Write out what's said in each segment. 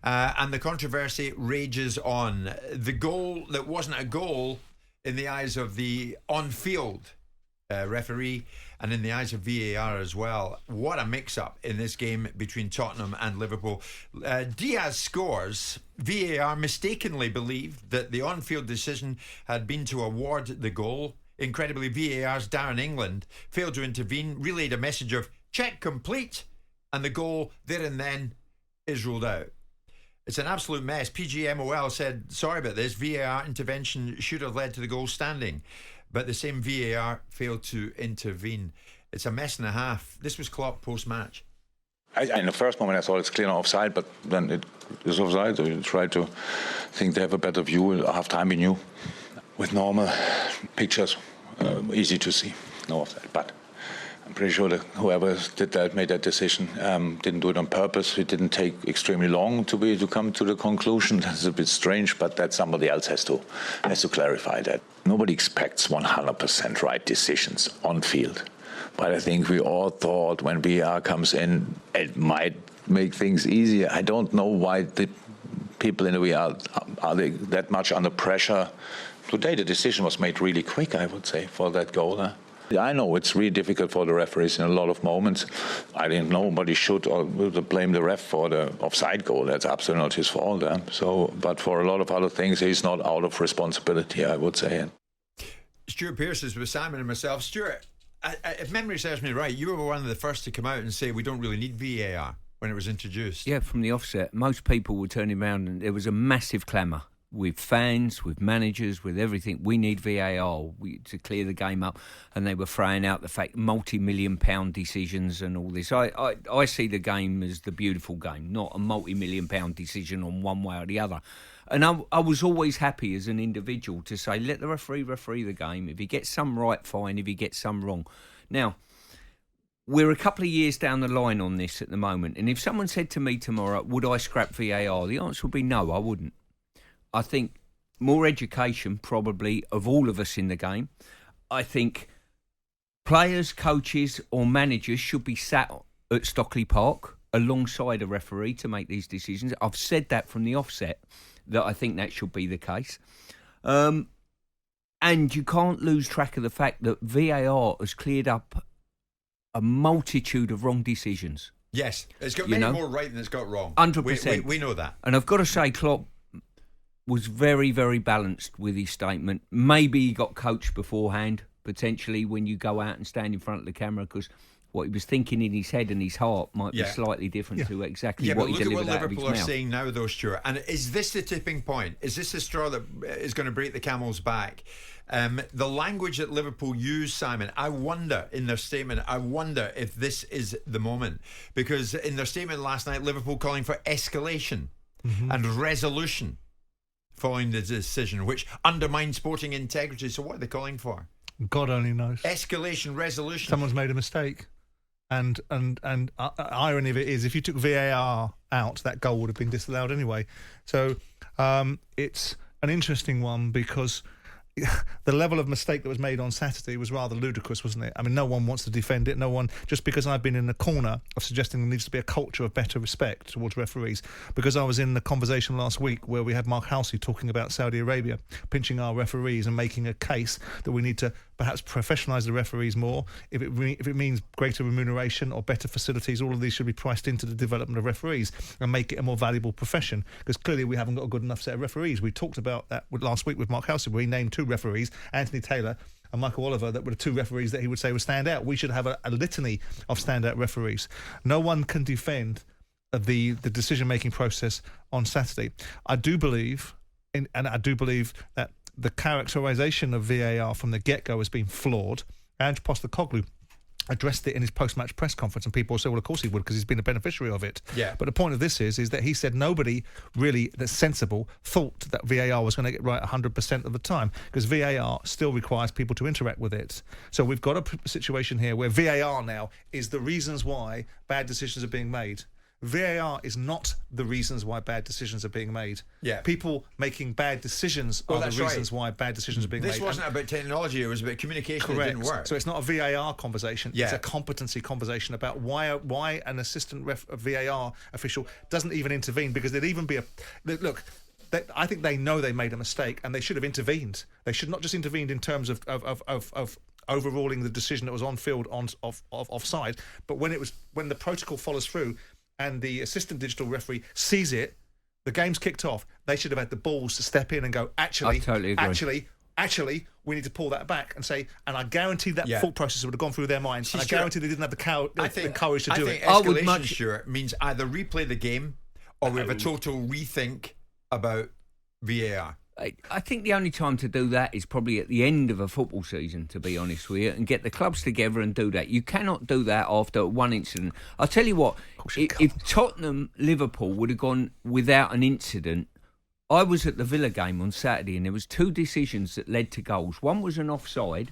and the controversy rages on. The goal that wasn't a goal in the eyes of the on-field referee and in the eyes of VAR as well. What a mix-up in this game between Tottenham and Liverpool. Diaz scores. VAR mistakenly believed that the on-field decision had been to award the goal. Incredibly, VAR's Darren England failed to intervene, relayed a message of check complete, and the goal there and then is ruled out. It's an absolute mess. PGMOL said, sorry about this, VAR intervention should have led to the goal standing, but the same VAR failed to intervene. It's a mess and a half. This was Klopp post-match. In the first moment I thought it's clear offside, but then it is offside, so you try to think they have a better view. At half-time we knew. With normal pictures, easy to see, no offside, but I'm pretty sure that whoever did that, made that decision, didn't do it on purpose. It didn't take extremely long to come to the conclusion. That's a bit strange, but that somebody else has to clarify that. Nobody expects 100% right decisions on field. But I think we all thought when VAR comes in, it might make things easier. I don't know why the people in the VAR are they that much under pressure. Today the decision was made really quick, I would say, for that goal. I know it's really difficult for the referees in a lot of moments. I didn't know, but he should or will blame the ref for the offside goal. That's absolutely not his fault. But for a lot of other things, he's not out of responsibility, I would say. Stuart Pearce is with Simon and myself. Stuart, if memory serves me right, you were one of the first to come out and say we don't really need VAR when it was introduced. Yeah, from the offset. Most people were turning around and there was a massive clamour. With fans, with managers, with everything, we need VAR to clear the game up, and they were throwing out the fact multi-million-pound decisions and all this. I see the game as the beautiful game, not a multi-million-pound decision on one way or the other. And I was always happy as an individual to say, let the referee the game. If he gets some right, fine. If he gets some wrong. Now, we're a couple of years down the line on this at the moment, and if someone said to me tomorrow, would I scrap VAR? The answer would be no, I wouldn't. I think more education, probably, of all of us in the game. I think players, coaches or managers should be sat at Stockley Park alongside a referee to make these decisions. I've said that from the offset, that I think that should be the case. And you can't lose track of the fact that VAR has cleared up a multitude of wrong decisions. Yes, it's got many more right than it's got wrong. 100%. We know that. And I've got to say, Klopp was very, very balanced with his statement. Maybe he got coached beforehand, potentially, when you go out and stand in front of the camera, because what he was thinking in his head and his heart might be slightly different to exactly what he delivered out of his mouth. Yeah, but look at what Liverpool are saying now, though, Stuart. And is this the tipping point? Is this the straw that is going to break the camel's back? The language that Liverpool use, Simon, I wonder, in their statement, I wonder if this is the moment. Because in their statement last night, Liverpool calling for escalation and resolution following the decision, which undermines sporting integrity. So what are they calling for? God only knows. Escalation, resolution. Someone's made a mistake. And irony of it is, if you took VAR out, that goal would have been disallowed anyway. So it's an interesting one, because the level of mistake that was made on Saturday was rather ludicrous, wasn't it? I mean, no one wants to defend it. No one, just because I've been in the corner of suggesting there needs to be a culture of better respect towards referees, because I was in the conversation last week where we had Mark Halsey talking about Saudi Arabia pinching our referees and making a case that we need to perhaps professionalise the referees more. If it means greater remuneration or better facilities, all of these should be priced into the development of referees and make it a more valuable profession, because clearly we haven't got a good enough set of referees. We talked about that last week with Mark Halsey, where he named two referees, Anthony Taylor and Michael Oliver, that were the two referees that he would say would stand out. We should have a litany of standout referees. No one can defend the decision-making process on Saturday. I do believe that the characterisation of VAR from the get-go has been flawed. Ange Postecoglou addressed it in his post-match press conference, and people say, well, of course he would, because he's been a beneficiary of it. Yeah. But the point of this is that he said nobody really that's sensible thought that VAR was going to get right 100% of the time, because VAR still requires people to interact with it. So we've got a situation here where VAR now is the reasons why bad decisions are being made. VAR is not the reasons why bad decisions are being made. Yeah. People making bad decisions are the reasons why bad decisions are being made. This wasn't about technology, it was about communication that didn't work. So it's not a VAR conversation, Yeah. it's a competency conversation about why an assistant VAR official doesn't even intervene, because there'd even be look, I think they know they made a mistake and they should have intervened. They should not just intervened in terms of overruling the decision that was on field offside, but when the protocol follows through and the assistant digital referee sees it, the game's kicked off, they should have had the balls to step in and go, actually, we need to pull that back and say, and I guarantee that thought process would have gone through their minds, and I guarantee they didn't have the courage to do it. I think escalation, Stuart, means either replay the game or we have a total rethink about VAR. I think the only time to do that is probably at the end of a football season, to be honest with you, and get the clubs together and do that. You cannot do that after one incident. I'll tell you what, if Tottenham, Liverpool would have gone without an incident, I was at the Villa game on Saturday and there was 2 decisions that led to goals. One was an offside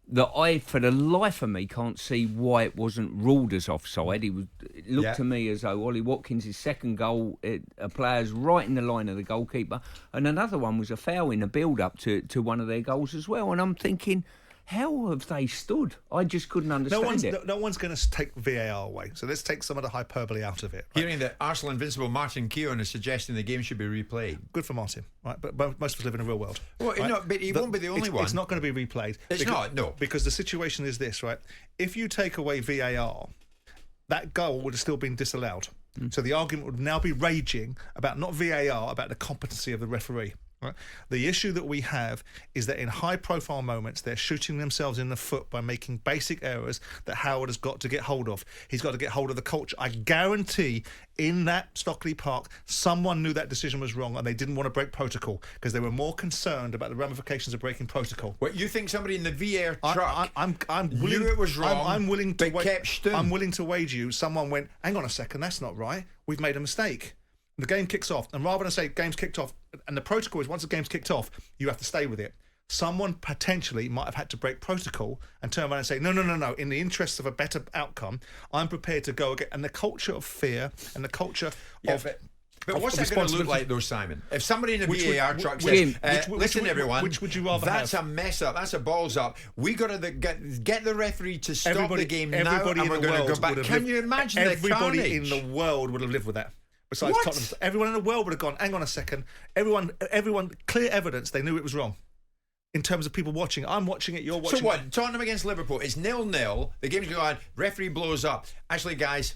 that I, for the life of me, can't see why it wasn't ruled as offside. It looked to me as though Ollie Watkins' second goal, a player's right in the line of the goalkeeper, and another one was a foul in the build-up to one of their goals as well. And I'm thinking, how have they stood? I just couldn't understand it. No one's going to take VAR away, so let's take some of the hyperbole out of it. Right? Hearing that Arsenal invincible Martin Keown is suggesting the game should be replayed. Good for Martin, right? But most of us live in a real world. Well, right? no, but he won't be the only one. It's not going to be replayed. Because the situation is this, right? If you take away VAR, that goal would have still been disallowed. So the argument would now be raging about not VAR, about the competency of the referee. Right. The issue that we have is that in high-profile moments, they're shooting themselves in the foot by making basic errors that Howard has got to get hold of. He's got to get hold of the culture. I guarantee in that Stockley Park, someone knew that decision was wrong and they didn't want to break protocol because they were more concerned about the ramifications of breaking protocol. What, you think somebody in the VAR truck I'm willing, knew it was wrong, I'm willing to kept still? I'm willing to wager you someone went, hang on a second, that's not right. We've made a mistake. The game kicks off, and rather than say game's kicked off, and the protocol is once the game's kicked off, you have to stay with it. Someone potentially might have had to break protocol and turn around and say, no. In the interests of a better outcome, I'm prepared to go again. And the culture of fear and the culture of... But what's that going to look like, though, Simon? If somebody in a VAR truck says, listen, everyone, which would you rather that's have? a mess up, that's a balls up. We got to get the referee to stop the game now, and we're going to go back. Can you imagine the carnage? Everybody in the world would have lived with that. Besides Tottenham, everyone in the world would have gone, hang on a second. Everyone, clear evidence, they knew it was wrong. In terms of people watching, I'm watching it, you're watching it. So what, Tottenham against Liverpool, it's 0-0, the game's going on, referee blows up. Actually, guys,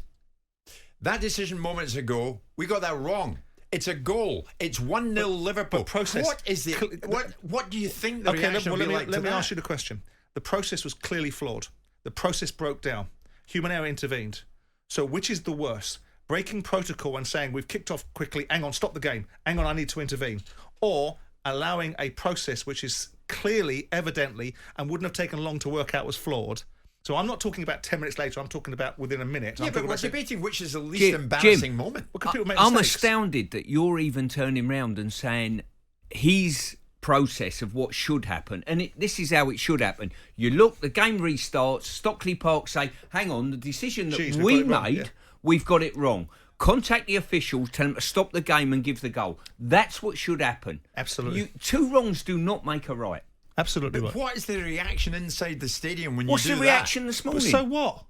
that decision moments ago, we got that wrong. It's a goal. It's 1-0 Liverpool. Process. What is it? What do you think the reaction will be like to that? Let me ask you the question. The process was clearly flawed. The process broke down. Human error intervened. So which is the worst? Breaking protocol and saying we've kicked off quickly, hang on, stop the game, hang on, I need to intervene, or allowing a process which is clearly, evidently, and wouldn't have taken long to work out was flawed. So I'm not talking about 10 minutes later, I'm talking about within a minute. Yeah, but we're debating which is the least embarrassing moment. I'm astounded that you're even turning round and saying his process of what should happen, and this is how it should happen. You look, the game restarts, Stockley Park say, hang on, the decision that we made... We've got it wrong. Contact the officials, tell them to stop the game and give the goal. That's what should happen. Absolutely. 2 wrongs do not make a right. Absolutely right. What is the reaction inside the stadium when What's you do that? What's the reaction this morning? So what?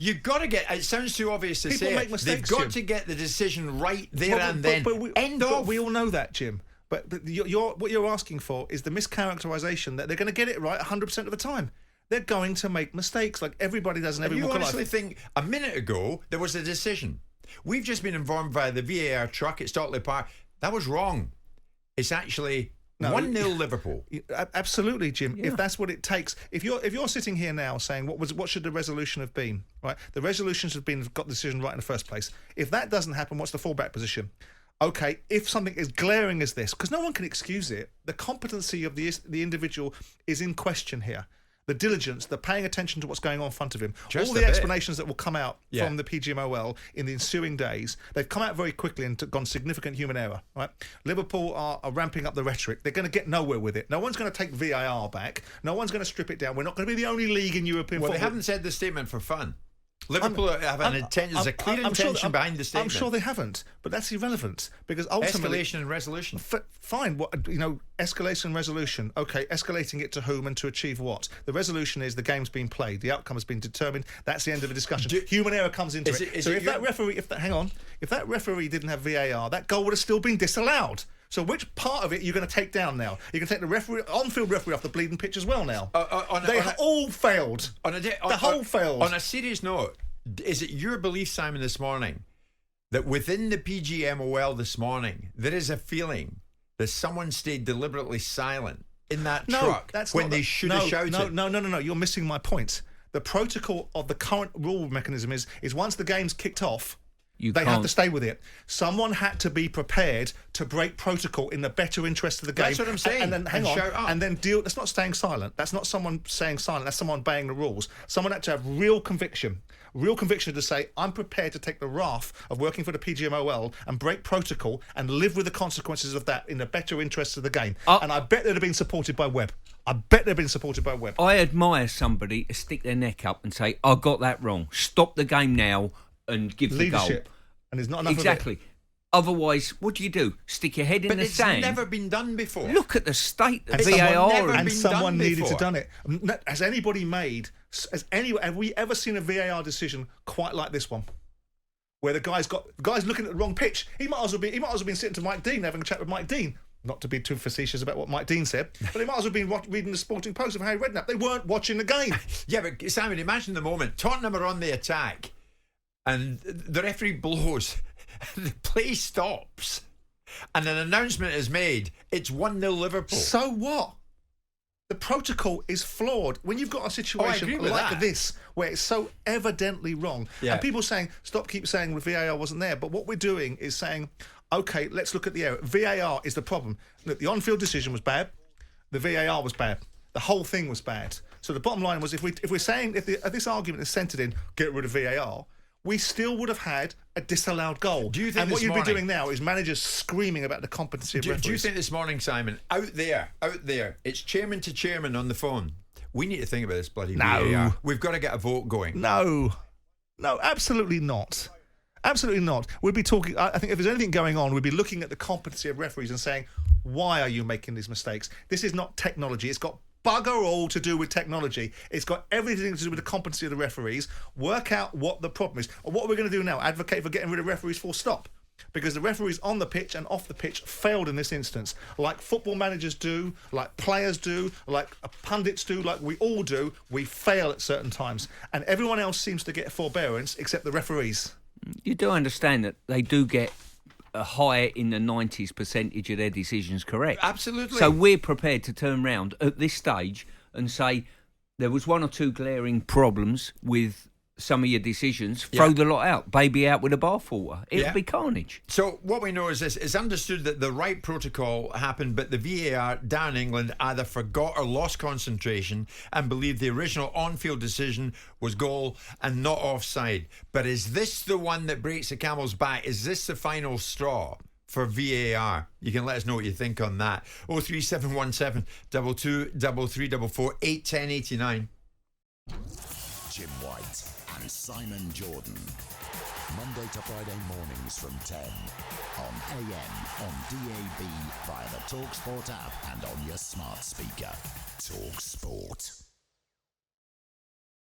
You've got to get. It sounds too obvious to People say. Make mistakes, They've got Jim. to get the decision right there and then. End of. We all know that, Jim. But what you're asking for is the mischaracterisation that they're going to get it right 100% of the time. They're going to make mistakes like everybody does in every walk of life. You honestly think a minute ago there was a decision? We've just been informed via the VAR truck at Stockley Park. That was wrong. It's actually 1-0 Liverpool. Absolutely, Jim. Yeah. If that's what it takes. If you're sitting here now saying what should the resolution have been? Right? The resolution should have been got the decision right in the first place. If that doesn't happen, what's the fallback position? Okay, if something as glaring as this, because no one can excuse it, the competency of the individual is in question here. The diligence, the paying attention to what's going on in front of him, all the explanations that will come out from the PGMOL in the ensuing days, they've come out very quickly and gone significant human error. Right? Liverpool are ramping up the rhetoric. They're going to get nowhere with it. No one's going to take VAR back. No one's going to strip it down. We're not going to be the only league in European football. They haven't said the statement for fun. Liverpool have there's a clear intention behind the statement. I'm sure they haven't, but that's irrelevant because ultimately escalation and resolution. Fine, escalation and resolution. Okay, escalating it to whom and to achieve what? The resolution is the game's been played, the outcome has been determined. That's the end of the discussion. Human error comes into it. So if that referee didn't have VAR, that goal would have still been disallowed. So which part of it are you going to take down now? You can take the on-field referee off the bleeding pitch as well now. They all failed. Failed. On a serious note, is it your belief, Simon, this morning, that within the PGMOL this morning, there is a feeling that someone stayed deliberately silent in that truck when they should have shouted? No. You're missing my point. The protocol of the current rule mechanism is once the game's kicked off, they have to stay with it. Someone had to be prepared to break protocol in the better interest of the game. That's what I'm saying. And then and then deal. That's not staying silent. That's not someone saying silent. That's someone obeying the rules. Someone had to have real conviction to say, I'm prepared to take the wrath of working for the PGMOL and break protocol and live with the consequences of that in the better interest of the game. And I bet they'd have been supported by Webb. I admire somebody to stick their neck up and say, I got that wrong. Stop the game now and give leadership. the goal. And there's not enough exactly. of it. Otherwise, what do? Stick your head in the sand? But it's never been done before. Look at the state of VAR. And someone needed to done it. Has we ever seen a VAR decision quite like this one? Where the guy's looking at the wrong pitch. He might as well been sitting to Mike Dean, having a chat with Mike Dean. Not to be too facetious about what Mike Dean said, but he might as well have been reading the Sporting Post of Harry Redknapp. They weren't watching the game. Yeah, but Simon, imagine the moment. Tottenham are on the attack and the referee blows. The play stops and an announcement is made. It's 1-0 Liverpool. So what? The protocol is flawed. When you've got a situation like this, where it's so evidently wrong, and people keep saying the VAR wasn't there, but what we're doing is saying, OK, let's look at the error. VAR is the problem. Look, the on-field decision was bad. The VAR was bad. The whole thing was bad. So the bottom line was, if we're saying if this argument is centred in get rid of VAR, we still would have had a disallowed goal. Do you think what you'd be doing now is managers screaming about the competency of referees? Do you think this morning, Simon, out there, it's chairman to chairman on the phone, we need to think about this bloody VAR. We've got to get a vote going. No, absolutely not. Absolutely not. We'd be talking, I think if there's anything going on, we'd be looking at the competency of referees and saying, why are you making these mistakes? This is not technology. It's got bugger all to do with technology. It's got everything to do with the competency of the referees. Work out what the problem is. And what we're going to do now, advocate for getting rid of referees full stop. Because the referees on the pitch and off the pitch failed in this instance. Like football managers do, like players do, like pundits do, like we all do, we fail at certain times. And everyone else seems to get forbearance except the referees. You do understand that they do get a higher in the 90s percentage of their decisions correct. Absolutely. So we're prepared to turn round at this stage and say there was one or two glaring problems with some of your decisions. Throw the lot out. Baby out with a bathwater. It'll be carnage. So what we know is this. It's understood that the right protocol happened, but the VAR down in England either forgot or lost concentration and believed the original on-field decision was goal and not offside. But is this the one that breaks the camel's back? Is this the final straw for VAR? You can let us know what you think on that. 03717 223344 81089. Jim White and Simon Jordan. Monday to Friday mornings from 10 on AM, on DAB, via the talkSPORT app and on your smart speaker. talkSPORT.